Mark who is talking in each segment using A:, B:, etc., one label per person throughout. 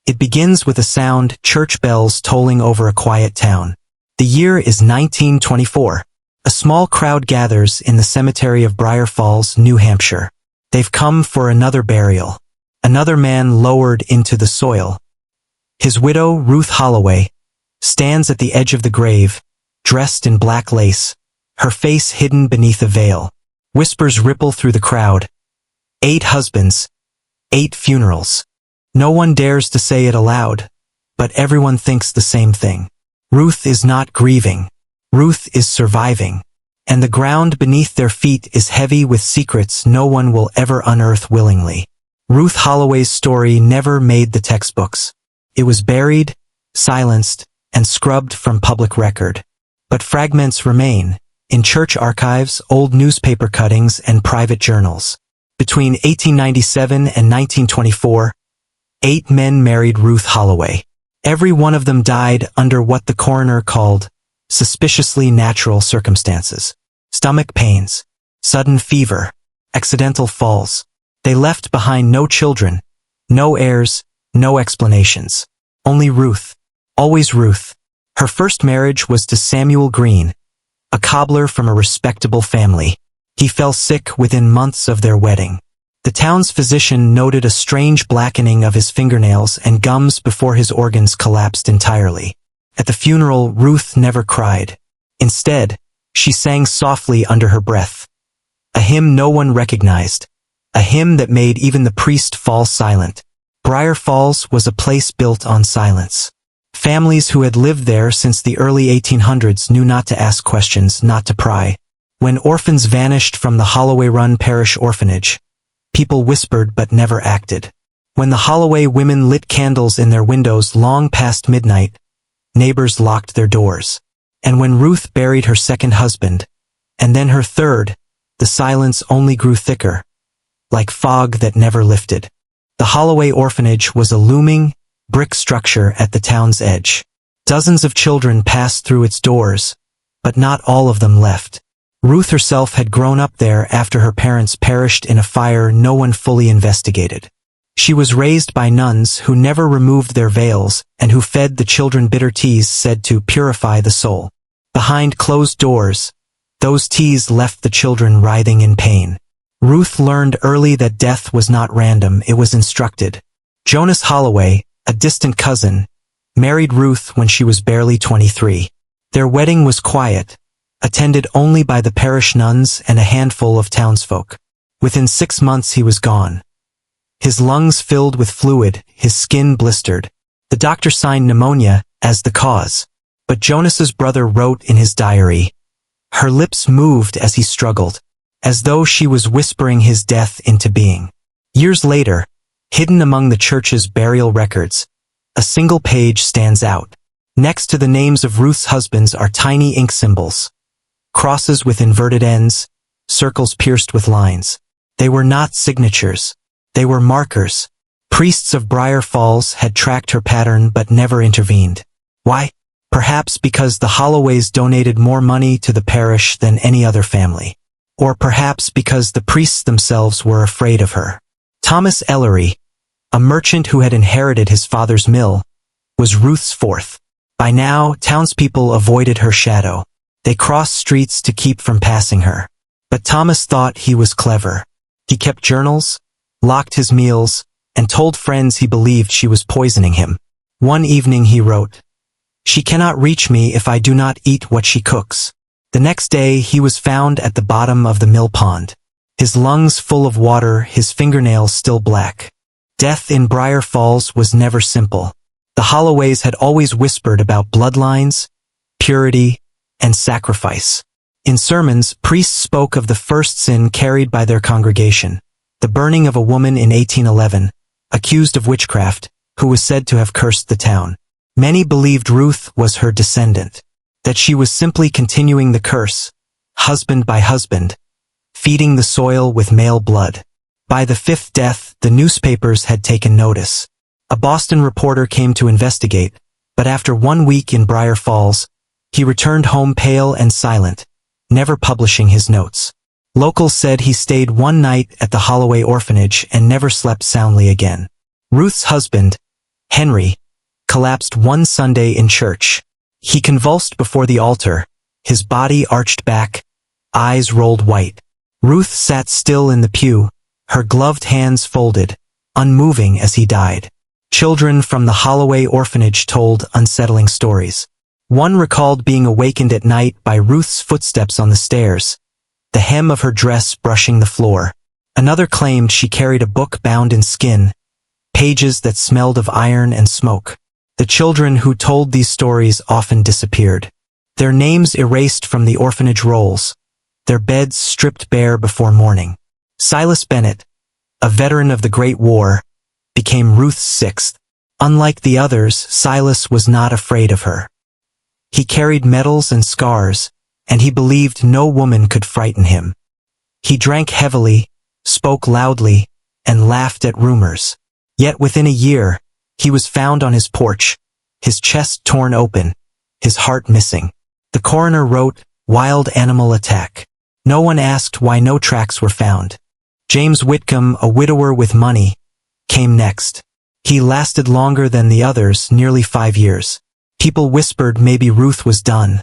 A: It begins with a sound, church bells tolling over a quiet town. The year is 1924. A small crowd gathers in the cemetery of Briar Falls, New Hampshire. They've come for another burial. Another man lowered into the soil. His widow, Ruth Holloway, stands at the edge of the grave, dressed in black lace, her face hidden beneath a veil. Whispers ripple through the crowd. 8 husbands, 8 funerals. No one dares to say it aloud, but everyone thinks the same thing. Ruth is not grieving. Ruth is surviving. And the ground beneath their feet is heavy with secrets no one will ever unearth willingly. Ruth Holloway's story never made the textbooks. It was buried, silenced, and scrubbed from public record. But fragments remain, in church archives, old newspaper cuttings, and private journals. Between 1897 and 1924, 8 men married Ruth Holloway. Every one of them died under what the coroner called suspiciously natural circumstances. Stomach pains, sudden fever, accidental falls. They left behind no children, no heirs, no explanations. Only Ruth. Always Ruth. Her first marriage was to Samuel Green, a cobbler from a respectable family. He fell sick within months of their wedding. The town's physician noted a strange blackening of his fingernails and gums before his organs collapsed entirely. At the funeral, Ruth never cried. Instead, she sang softly under her breath. A hymn no one recognized. A hymn that made even the priest fall silent. Briar Falls was a place built on silence. Families who had lived there since the early 1800s knew not to ask questions, not to pry. When orphans vanished from the Holloway Run Parish Orphanage, people whispered but never acted. When the Holloway women lit candles in their windows long past midnight, neighbors locked their doors. And when Ruth buried her second husband, and then her third, the silence only grew thicker, like fog that never lifted. The Holloway orphanage was a looming, brick structure at the town's edge. Dozens of children passed through its doors, but not all of them left. Ruth herself had grown up there after her parents perished in a fire no one fully investigated. She was raised by nuns who never removed their veils and who fed the children bitter teas said to purify the soul. Behind closed doors, those teas left the children writhing in pain. Ruth learned early that death was not random, it was instructed. Jonas Holloway, a distant cousin, married Ruth when she was barely 23. Their wedding was quiet, attended only by the parish nuns and a handful of townsfolk. Within 6 months he was gone. His lungs filled with fluid, his skin blistered. The doctor signed pneumonia as the cause. But Jonas's brother wrote in his diary, her lips moved as he struggled, as though she was whispering his death into being. Years later, hidden among the church's burial records, a single page stands out. Next to the names of Ruth's husbands are tiny ink symbols. Crosses with inverted ends, circles pierced with lines. They were not signatures. They were markers. Priests of Briar Falls had tracked her pattern but never intervened. Why? Perhaps because the Holloways donated more money to the parish than any other family. Or perhaps because the priests themselves were afraid of her. Thomas Ellery, a merchant who had inherited his father's mill, was Ruth's fourth. By now, townspeople avoided her shadow. They crossed streets to keep from passing her. But Thomas thought he was clever. He kept journals, locked his meals, and told friends he believed she was poisoning him. One evening he wrote, "She cannot reach me if I do not eat what she cooks." The next day he was found at the bottom of the mill pond. His lungs full of water, his fingernails still black. Death in Briar Falls was never simple. The Holloways had always whispered about bloodlines, purity, and sacrifice. In sermons, priests spoke of the first sin carried by their congregation, the burning of a woman in 1811, accused of witchcraft, who was said to have cursed the town. Many believed Ruth was her descendant, that she was simply continuing the curse, husband by husband, feeding the soil with male blood. By the fifth death, the newspapers had taken notice. A Boston reporter came to investigate, but after 1 week in Briar Falls, he returned home pale and silent, never publishing his notes. Locals said he stayed one night at the Holloway orphanage and never slept soundly again. Ruth's husband, Henry, collapsed one Sunday in church. He convulsed before the altar, his body arched back, eyes rolled white. Ruth sat still in the pew, her gloved hands folded, unmoving as he died. Children from the Holloway orphanage told unsettling stories. One recalled being awakened at night by Ruth's footsteps on the stairs, the hem of her dress brushing the floor. Another claimed she carried a book bound in skin, pages that smelled of iron and smoke. The children who told these stories often disappeared, their names erased from the orphanage rolls, their beds stripped bare before morning. Silas Bennett, a veteran of the Great War, became Ruth's sixth. Unlike the others, Silas was not afraid of her. He carried medals and scars, and he believed no woman could frighten him. He drank heavily, spoke loudly, and laughed at rumors. Yet within a year, he was found on his porch, his chest torn open, his heart missing. The coroner wrote, "Wild animal attack." No one asked why no tracks were found. James Whitcomb, a widower with money, came next. He lasted longer than the others, nearly 5 years. People whispered maybe Ruth was done.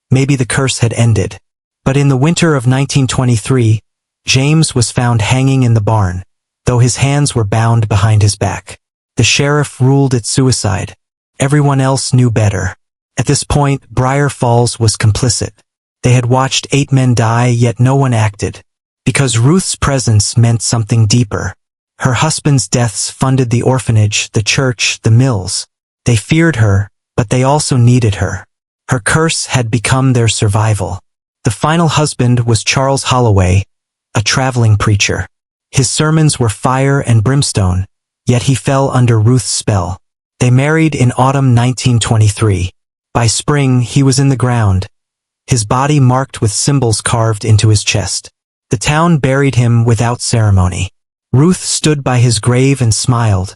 A: Maybe the curse had ended. But in the winter of 1923, James was found hanging in the barn, though his hands were bound behind his back. The sheriff ruled it suicide. Everyone else knew better. At this point, Briar Falls was complicit. They had watched 8 men die, yet no one acted. Because Ruth's presence meant something deeper. Her husband's deaths funded the orphanage, the church, the mills. They feared her, but they also needed her. Her curse had become their survival. The final husband was Charles Holloway, a traveling preacher. His sermons were fire and brimstone, yet he fell under Ruth's spell. They married in autumn 1923. By spring, he was in the ground, his body marked with symbols carved into his chest. The town buried him without ceremony. Ruth stood by his grave and smiled.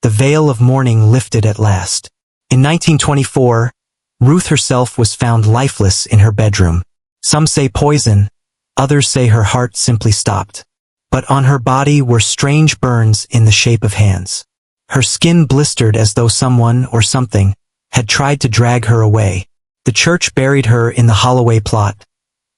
A: The veil of mourning lifted at last. In 1924, Ruth herself was found lifeless in her bedroom. Some say poison, others say her heart simply stopped. But on her body were strange burns in the shape of hands. Her skin blistered as though someone or something had tried to drag her away. The church buried her in the Holloway plot,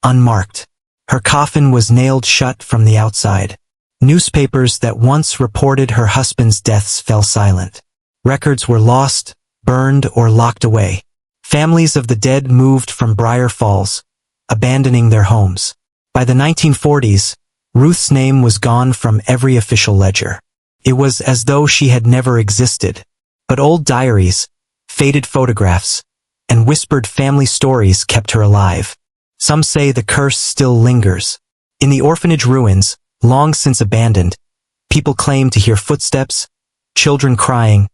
A: unmarked. Her coffin was nailed shut from the outside. Newspapers that once reported her husband's deaths fell silent. Records were lost, burned, or locked away. Families of the dead moved from Briar Falls, abandoning their homes. By the 1940s, Ruth's name was gone from every official ledger. It was as though she had never existed. But old diaries, faded photographs, and whispered family stories kept her alive. Some say the curse still lingers. In the orphanage ruins, long since abandoned, people claim to hear footsteps, children crying,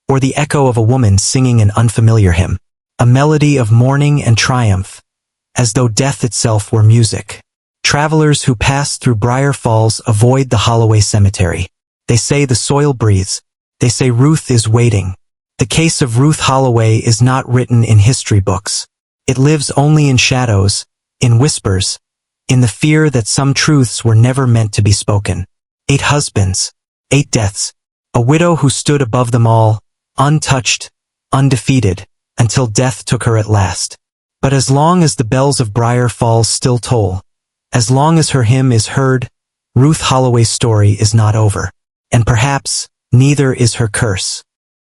A: or the echo of a woman singing an unfamiliar hymn, a melody of mourning and triumph, as though death itself were music. Travelers who pass through Briar Falls avoid the Holloway cemetery. They say the soil breathes. They say Ruth is waiting. The case of Ruth Holloway is not written in history books. It lives only in shadows, in whispers, in the fear that some truths were never meant to be spoken. 8 husbands, 8 deaths, a widow who stood above them all, untouched, undefeated, until death took her at last. But as long as the bells of Briar Falls still toll, as long as her hymn is heard, Ruth Holloway's story is not over. And perhaps, neither is her curse.